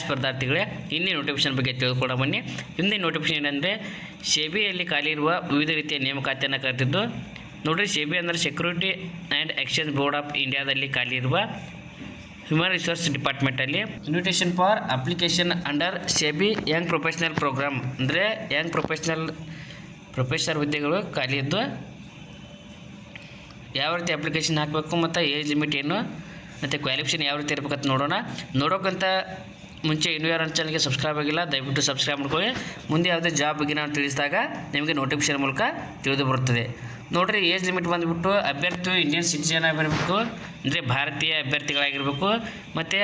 ಸ್ಪರ್ಧಾರ್ಥಿಗಳೇ, ಹಿಂದಿನ ನೋಟಿಫಿಕೇಶನ್ ಬಗ್ಗೆ ತಿಳ್ಕೊಳ್ಳೋ ಬನ್ನಿ. ಹಿಂದಿನ ನೋಟಿಫಿಕೇಶನ್ ಏನಂದರೆ ಸೆಬಿಯಲ್ಲಿ ಖಾಲಿ ಇರುವ ವಿವಿಧ ರೀತಿಯ ನೇಮಕಾತಿಯನ್ನು ಕರೆದಿದ್ದು ನೋಡಿರಿ. ಸೆಬಿ ಅಂದರೆ security and exchange board of ಇಂಡಿಯಾದಲ್ಲಿ ಖಾಲಿ ಇರುವ ಹ್ಯೂಮನ್ ರಿಸೋರ್ಸ್ ಡಿಪಾರ್ಟ್ಮೆಂಟಲ್ಲಿ invitation for application under SEBI young professional program ಅಂದರೆ ಯಂಗ್ ಪ್ರೊಫೆಷನಲ್ ಹುದ್ದೆಗಳು ಖಾಲಿ ಇದ್ದು ಯಾವ ರೀತಿ ಅಪ್ಲಿಕೇಶನ್ ಹಾಕಬೇಕು ಮತ್ತು ಏಜ್ ಲಿಮಿಟ್ ಏನು ಮತ್ತು ಕ್ವಾಲಿಫಿಕೇಷನ್ ಯಾವ ರೀತಿ ಇರಬೇಕಂತ ನೋಡೋಕ್ಕಂತ ಮುಂಚೆ ಇನ್ನೂ ಯಾರು ಚಾನಲ್ಗೆ ಸಬ್ಸ್ಕ್ರೈಬ್ ಆಗಿಲ್ಲ, ದಯವಿಟ್ಟು ಸಬ್ಸ್ಕ್ರೈಬ್ ಮಾಡ್ಕೊಳ್ಳಿ. ಮುಂದೆ ಯಾವುದೇ ಜಾಬ್ ಬಗ್ಗೆ ನಾನು ತಿಳಿಸಿದಾಗ ನಿಮಗೆ ನೋಟಿಫಿಕೇಶನ್ ಮೂಲಕ ತಿಳಿದು ಬರುತ್ತದೆ. ನೋಡಿರಿ, ಏಜ್ ಲಿಮಿಟ್ ಬಂದುಬಿಟ್ಟು ಅಭ್ಯರ್ಥಿಯು ಇಂಡಿಯನ್ ಸಿಟಿಜನ್ ಆಗಿರಬೇಕು, ಅಂದರೆ ಭಾರತೀಯ ಅಭ್ಯರ್ಥಿಗಳಾಗಿರಬೇಕು. ಮತ್ತು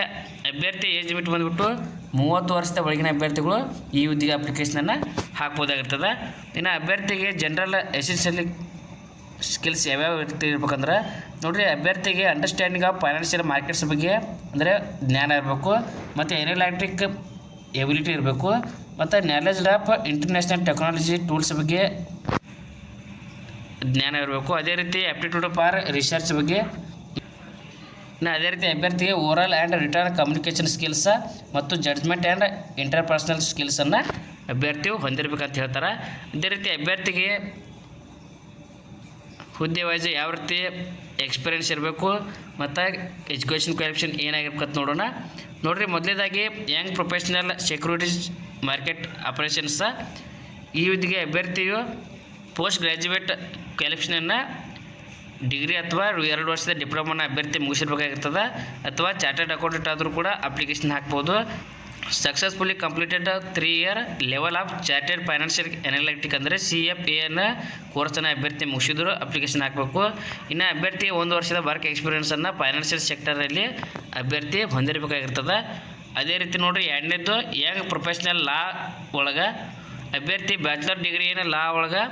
ಅಭ್ಯರ್ಥಿ ಏಜ್ ಲಿಮಿಟ್ ಬಂದುಬಿಟ್ಟು 30 ವರ್ಷದ ಒಳಗಿನ ಅಭ್ಯರ್ಥಿಗಳು ಈ ಹುದ್ದೆಗೆ ಅಪ್ಲಿಕೇಶನನ್ನು ಹಾಕ್ಬೋದಾಗಿರ್ತದೆ. ಇನ್ನು ಅಭ್ಯರ್ಥಿಗೆ ಜನರಲ್ ಎಸೆನ್ಷಿಯಲ್ ಸ್ಕಿಲ್ಸ್ ಯಾವ್ಯಾವ ರೀತಿ ಇರ್ಬೇಕಂದ್ರೆ ನೋಡಿರಿ, ಅಭ್ಯರ್ಥಿಗೆ ಅಂಡರ್ಸ್ಟ್ಯಾಂಡಿಂಗ್ ಆಫ್ ಫೈನಾನ್ಷಿಯಲ್ ಮಾರ್ಕೆಟ್ಸ್ ಬಗ್ಗೆ ಅಂದರೆ ಜ್ಞಾನ ಇರಬೇಕು, ಮತ್ತು ಎನಾಲಿಟಿಕ್ ಎಬಿಲಿಟಿ ಇರಬೇಕು, ಮತ್ತು knowledge of international technology tools ಬಗ್ಗೆ ಜ್ಞಾನ ಇರಬೇಕು. ಅದೇ ರೀತಿ ಆಪ್ಟಿಟ್ಯೂಡ್ ಫಾರ್ ರಿಸರ್ಚ್ ಬಗ್ಗೆ. ಇನ್ನು ಅದೇ ರೀತಿ ಅಭ್ಯರ್ಥಿಗೆ oral and return communication skills ಮತ್ತು ಜಡ್ಜ್ಮೆಂಟ್ ಆ್ಯಂಡ್ ಇಂಟರ್ಪರ್ಸನಲ್ ಸ್ಕಿಲ್ಸನ್ನು ಅಭ್ಯರ್ಥಿಯು ಹೊಂದಿರಬೇಕಂತ ಹೇಳ್ತಾರೆ. ಅದೇ ರೀತಿ ಅಭ್ಯರ್ಥಿಗೆ ಹುದ್ದೆ ವೈಸ್ ಯಾವ ರೀತಿ ಎಕ್ಸ್ಪೀರಿಯೆನ್ಸ್ ಇರಬೇಕು ಮತ್ತು ಎಜುಕೇಷನ್ ಕ್ವಾಲಿಫಿಕೇಷನ್ ಏನಾಗಿರ್ಬೇಕಂತ ನೋಡಿರಿ. ಮೊದಲನೇದಾಗಿ ಯಂಗ್ ಪ್ರೊಫೆಷ್ನಲ್ ಸೆಕ್ಯೂರಿಟೀಸ್ ಮಾರ್ಕೆಟ್ ಆಪರೇಷನ್ಸ. ಈ ಹುದ್ದೆಗೆ ಅಭ್ಯರ್ಥಿಯು ಪೋಸ್ಟ್ ಗ್ರ್ಯಾಜುಯೇಟ್ ಕ್ವಾಲಿಫಿಕೇಷನನ್ನು ಡಿಗ್ರಿ ಅಥವಾ 2 ವರ್ಷದ ಡಿಪ್ಲೊಮಾನ ಅಭ್ಯರ್ಥಿ ಮುಗಿಸಿರ್ಬೇಕಾಗಿರ್ತದೆ, ಅಥವಾ ಚಾರ್ಟರ್ಡ್ ಅಕೌಂಟೆಂಟ್ ಆದರೂ ಕೂಡ ಅಪ್ಲಿಕೇಶನ್ ಹಾಕ್ಬೋದು. Successfully completed 3 year level of chartered financial analytic ಅಂದರೆ CFA ಕೋರ್ಸನ್ನು ಅಭ್ಯರ್ಥಿ ಮುಗಿಸಿದ್ರು ಅಪ್ಲಿಕೇಶನ್ ಹಾಕಬೇಕು. ಇನ್ನು ಅಭ್ಯರ್ಥಿ 1 ವರ್ಷದ ವರ್ಕ್ ಎಕ್ಸ್ಪೀರಿಯೆನ್ಸನ್ನು ಫೈನಾನ್ಷಿಯಲ್ ಸೆಕ್ಟರಲ್ಲಿ ಅಭ್ಯರ್ಥಿ ಹೊಂದಿರಬೇಕಾಗಿರ್ತದೆ. ಅದೇ ರೀತಿ ನೋಡಿರಿ, ಎರಡನೇದು ಯಂಗ್ ಪ್ರೊಫೆಷ್ನಲ್ ಲಾ ಒಳಗೆ ಅಭ್ಯರ್ಥಿ ಬ್ಯಾಚುಲರ್ ಡಿಗ್ರಿಯನ್ನು ಲಾ ಒಳಗೆ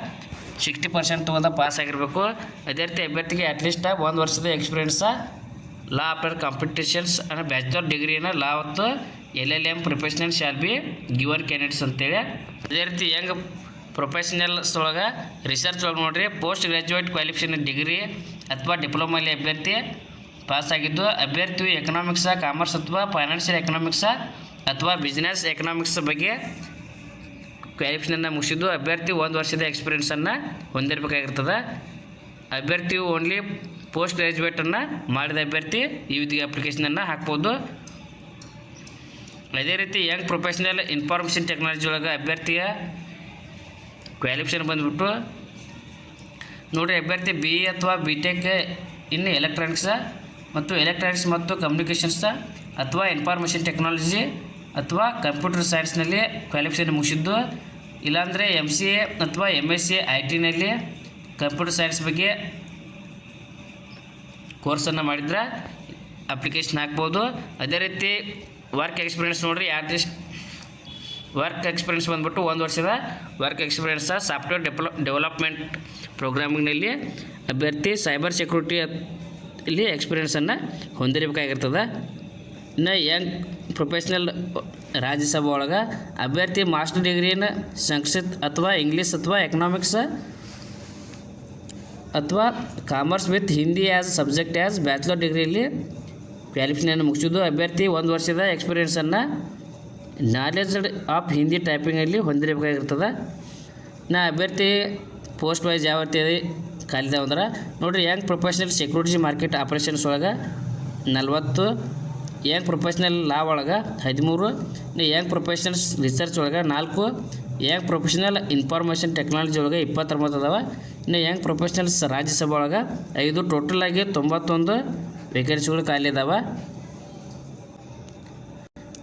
60% ತೊಗೊಂಡು ಪಾಸ್ ಆಗಿರಬೇಕು. ಅದೇ ರೀತಿ ಅಭ್ಯರ್ಥಿಗೆ ಅಟ್ಲೀಸ್ಟ್ 1 ವರ್ಷದ ಎಕ್ಸ್ಪೀರಿಯೆನ್ಸ ಲಾ ಆಫ್ಟರ್ ಕಾಂಪಿಟೇಷನ್ಸ್ ಅಂದರೆ ಬ್ಯಾಚುಲರ್ ಡಿಗ್ರಿಯನ್ನು ಲಾ ಮತ್ತು LLM professional shall be given candidates ಅಂತೇಳಿ. ಅದೇ ರೀತಿ ಯಂಗ್ ಪ್ರೊಫೆಷ್ನಲ್ಸ್ ಒಳಗೆ ರಿಸರ್ಚ್ ಒಳಗೆ ನೋಡಿರಿ, ಪೋಸ್ಟ್ ಗ್ರ್ಯಾಜುಯೇಟ್ ಕ್ವಾಲಿಫಿಕೇಷನ್ ಡಿಗ್ರಿ ಅಥವಾ ಡಿಪ್ಲೊಮಲ್ಲಿ ಅಭ್ಯರ್ಥಿ ಪಾಸಾಗಿದ್ದು ಅಭ್ಯರ್ಥಿಯು ಎಕನಾಮಿಕ್ಸ, ಕಾಮರ್ಸ್ ಅಥವಾ ಫೈನಾನ್ಷಿಯಲ್ ಎಕನಾಮಿಕ್ಸ ಅಥವಾ ಬಿಸ್ನೆಸ್ ಎಕನಾಮಿಕ್ಸ್ ಬಗ್ಗೆ ಕ್ವಾಲಿಫಿಕೇಷನನ್ನು ಮುಗಿಸಿದ್ದು ಅಭ್ಯರ್ಥಿ 1 ವರ್ಷದ ಎಕ್ಸ್ಪೀರಿಯೆನ್ಸನ್ನು ಹೊಂದಿರಬೇಕಾಗಿರ್ತದೆ. ಅಭ್ಯರ್ಥಿಯು ಓನ್ಲಿ ಪೋಸ್ಟ್ ಗ್ರ್ಯಾಜುಯೇಟನ್ನು ಮಾಡಿದ ಅಭ್ಯರ್ಥಿ ಈ ಹುದ್ದೆಗೆ ಅಪ್ಲಿಕೇಶನನ್ನು ಹಾಕ್ಬೋದು. ಅದೇ ರೀತಿ ಯಂಗ್ ಪ್ರೊಫೆಷ್ನಲ್ ಇನ್ಫಾರ್ಮೇಷನ್ ಟೆಕ್ನಾಲಜಿ ಒಳಗೆ ಅಭ್ಯರ್ಥಿಯ ಕ್ವಾಲಿಫಿಕೇಷನ್ ಬಂದುಬಿಟ್ಟು ನೋಡಿರಿ, ಅಭ್ಯರ್ಥಿ BE ಅಥವಾ BTech ಇನ್ ಎಲೆಕ್ಟ್ರಾನಿಕ್ಸ ಮತ್ತು ಕಮ್ಯುನಿಕೇಷನ್ಸ ಅಥವಾ ಇನ್ಫಾರ್ಮೇಷನ್ ಟೆಕ್ನಾಲಜಿ ಅಥವಾ ಕಂಪ್ಯೂಟರ್ ಸೈನ್ಸ್ನಲ್ಲಿ ಕ್ವಾಲಿಫಿಕೇಷನ್ ಮುಗಿಸಿದ್ದು, ಇಲ್ಲಾಂದರೆ MCA ಅಥವಾ MSc IT ಕಂಪ್ಯೂಟರ್ ಸೈನ್ಸ್ ಬಗ್ಗೆ ಕೋರ್ಸನ್ನು ಮಾಡಿದ್ರೆ ಅಪ್ಲಿಕೇಶನ್ ಹಾಕ್ಬೋದು. ಅದೇ ರೀತಿ ವರ್ಕ್ ಎಕ್ಸ್ಪೀರಿಯೆನ್ಸ್ ನೋಡಿರಿ, ವರ್ಕ್ ಎಕ್ಸ್ಪೀರಿಯೆನ್ಸ್ ಬಂದುಬಿಟ್ಟು 1 ವರ್ಷದ ವರ್ಕ್ ಎಕ್ಸ್ಪೀರಿಯೆನ್ಸ ಸಾಫ್ಟ್ವೇರ್ ಡೆವಲಪ್ಮೆಂಟ್ ಪ್ರೋಗ್ರಾಮಿಂಗ್ನಲ್ಲಿ ಅಭ್ಯರ್ಥಿ ಸೈಬರ್ ಸೆಕ್ಯೂರಿಟಿ ಇಲ್ಲಿ ಎಕ್ಸ್ಪೀರಿಯೆನ್ಸನ್ನು ಹೊಂದಿರಬೇಕಾಗಿರ್ತದೆ. ಇನ್ನು ಯಂಗ್ ಪ್ರೊಫೆಷ್ನಲ್ ರಾಜ್ಯಸಭಾ ಒಳಗೆ ಅಭ್ಯರ್ಥಿ ಮಾಸ್ಟರ್ ಡಿಗ್ರಿನ ಸಂಸ್ಕೃತ್ ಅಥವಾ ಇಂಗ್ಲೀಷ್ ಅಥವಾ ಎಕನಾಮಿಕ್ಸ್ ಅಥವಾ commerce with Hindi as subject as bachelor ಡಿಗ್ರಿಯಲ್ಲಿ ಕ್ವಾಲಿಫಿಕೇಷನನ್ನು ಮುಗಿಸಿದ್ದು ಅಭ್ಯರ್ಥಿ 1 ವರ್ಷದ ಎಕ್ಸ್ಪೀರಿಯೆನ್ಸನ್ನು ನಾಲೆಜ್ ಆಫ್ ಹಿಂದಿ ಟೈಪಿಂಗಲ್ಲಿ ಹೊಂದಿರಬೇಕಾಗಿರ್ತದೆ. ಅಭ್ಯರ್ಥಿ ಪೋಸ್ಟ್ ವೈಸ್ ಯಾವ ರೀತಿ ಖಾಲಿದಾವೆ ಅಂದ್ರೆ ನೋಡಿರಿ, Young professional security market operations ಒಳಗೆ 40, ಯಂಗ್ ಪ್ರೊಫೆಷ್ನಲ್ ಲಾ ಒಳಗೆ 13, ಯಂಗ್ ಪ್ರೊಫೆಷ್ನಲ್ಸ್ ರಿಸರ್ಚ್ ಒಳಗೆ 4, ಯಂಗ್ ಪ್ರೊಫೆಷ್ನಲ್ ಇನ್ಫಾರ್ಮೇಷನ್ ಟೆಕ್ನಾಲಜಿ ಒಳಗೆ 29 ಅದಾವೆ. ಇನ್ನು ಯಂಗ್ ಪ್ರೊಫೆಷ್ನಲ್ಸ್ ರಾಜ್ಯಸಭಾ ಒಳಗೆ 5, ಟೋಟಲ್ ಆಗಿ 91 ವೇಕೆನ್ಸಿಗಳು ಖಾಲಿ ಇದಾವೆ.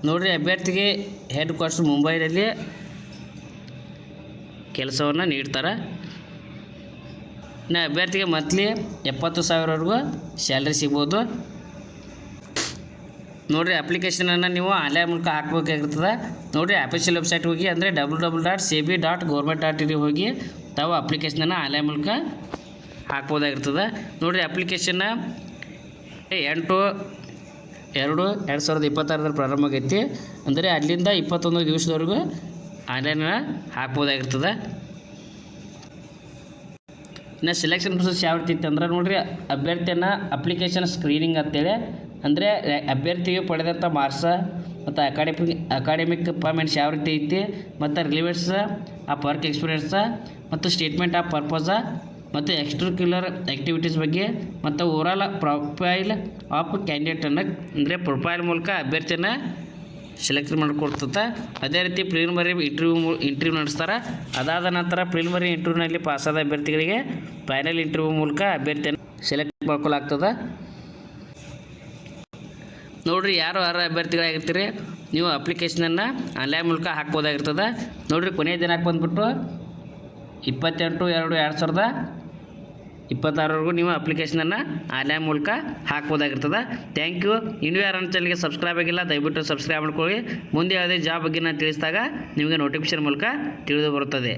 ನೋಡಿರಿ, ಅಭ್ಯರ್ಥಿಗೆ ಹೆಡ್ ಕ್ವಾರ್ಟರ್ಸ್ ಮುಂಬೈನಲ್ಲಿ ಕೆಲಸವನ್ನು ನೀಡ್ತಾರೆ. ಇನ್ನು ಅಭ್ಯರ್ಥಿಗೆ ಮಂತ್ಲಿ 70,000ವರೆಗೂ ಸ್ಯಾಲ್ರಿ ಸಿಗ್ಬೋದು. ನೋಡಿರಿ, ಅಪ್ಲಿಕೇಶನನ್ನು ನೀವು ಆನ್ಲೈನ್ ಮೂಲಕ ಹಾಕಬೇಕಾಗಿರ್ತದೆ. ನೋಡಿರಿ, ಅಫಿಷಿಯಲ್ ವೆಬ್ಸೈಟ್ ಹೋಗಿ ಅಂದರೆ www.sebi.government.in ಹೋಗಿ ತಾವು ಅಪ್ಲಿಕೇಶನನ್ನು ಆನ್ಲೈನ್ ಮೂಲಕ ಹಾಕ್ಬೋದಾಗಿರ್ತದೆ. ನೋಡಿರಿ, ಅಪ್ಲಿಕೇಶನ್ನ 8/2/2026 ಪ್ರಾರಂಭ ಆಗೈತಿ. ಅಂದರೆ ಅಲ್ಲಿಂದ 21 ದಿವಸದವರೆಗೂ ಆನ್ಲೈನ್ ಹಾಕ್ಬೋದಾಗಿರ್ತದೆ. ಇನ್ನು ಸೆಲೆಕ್ಷನ್ ಪ್ರೊಸೆಸ್ ಯಾವ ರೀತಿ ಇತ್ತು ಅಂದ್ರೆ ನೋಡಿರಿ, ಅಭ್ಯರ್ಥಿಯನ್ನು ಅಪ್ಲಿಕೇಶನ್ ಸ್ಕ್ರೀನಿಂಗ್ ಅಂತೇಳಿ ಅಂದರೆ ಅಭ್ಯರ್ಥಿಗೆ ಪಡೆದಂಥ ಮಾರ್ಕ್ಸ ಮತ್ತು ಅಕಾಡೆಮಿಕ್ ಪರ್ಫಾರ್ಮೆನ್ಸ್ ಯಾವ ರೀತಿ ಐತಿ ಮತ್ತು ರಿಲಿವೆಂಟ್ಸ್ ಆಫ್ ವರ್ಕ್ ಎಕ್ಸ್ಪೀರಿಯನ್ಸ ಮತ್ತು ಸ್ಟೇಟ್ಮೆಂಟ್ ಆಫ್ ಪರ್ಪಸ ಮತ್ತು ಎಕ್ಸ್ಟ್ರಾಕ್ಯುಲರ್ ಆ್ಯಕ್ಟಿವಿಟೀಸ್ ಬಗ್ಗೆ ಮತ್ತು ಓವರಾಲ್ ಪ್ರೊಫೈಲ್ ಆಫ್ ಕ್ಯಾಂಡಿಡೇಟನ್ನು ಅಂದರೆ ಪ್ರೊಫೈಲ್ ಮೂಲಕ ಅಭ್ಯರ್ಥಿಯನ್ನು ಸೆಲೆಕ್ಟ್ ಮಾಡಿಕೊಡ್ತದೆ. ಅದೇ ರೀತಿ ಪ್ರಿಲಿಮಿನರಿ ಇಂಟರ್ವ್ಯೂ ನಡೆಸ್ತಾರೆ. ಅದಾದ ನಂತರ ಪ್ರಿಲಿಮಿನರಿ ಇಂಟರ್ವ್ಯೂನಲ್ಲಿ ಪಾಸಾದ ಅಭ್ಯರ್ಥಿಗಳಿಗೆ ಫೈನಲ್ ಇಂಟರ್ವ್ಯೂ ಮೂಲಕ ಅಭ್ಯರ್ಥಿಯನ್ನು ಸೆಲೆಕ್ಟ್ ಮಾಡ್ಕೊಳ್ಳಾಗ್ತದೆ. ನೋಡಿರಿ, ಯಾರು ಅಭ್ಯರ್ಥಿಗಳಾಗಿರ್ತೀರಿ ನೀವು ಅಪ್ಲಿಕೇಶನನ್ನು ಆನ್ಲೈನ್ ಮೂಲಕ ಹಾಕ್ಬೋದಾಗಿರ್ತದೆ. ನೋಡಿರಿ, ಕೊನೆಯ ದಿನಾಂಕ ಬಂದುಬಿಟ್ಟು 28/2/2026 ನೀವು ಅಪ್ಲಿಕೇಶನನ್ನು ಆನ್ಲೈನ್ ಮೂಲಕ ಹಾಕ್ಬೋದಾಗಿರ್ತದೆ. Thank you. ಇನ್ನೂ ಯಾರು ನನ್ನ ಚಾನಲ್ಗೆ ಸಬ್ಸ್ಕ್ರೈಬ್ ಆಗಿಲ್ಲ ದಯವಿಟ್ಟು ಸಬ್ಸ್ಕ್ರೈಬ್ ಮಾಡ್ಕೊಳ್ಳಿ. ಮುಂದೆ ಯಾವುದೇ ಜಾಬ್ ಬಗ್ಗೆ ನಾನು ತಿಳಿಸಿದಾಗ ನಿಮಗೆ ನೋಟಿಫಿಕೇಶನ್ ಮೂಲಕ ತಿಳಿದು ಬರುತ್ತದೆ.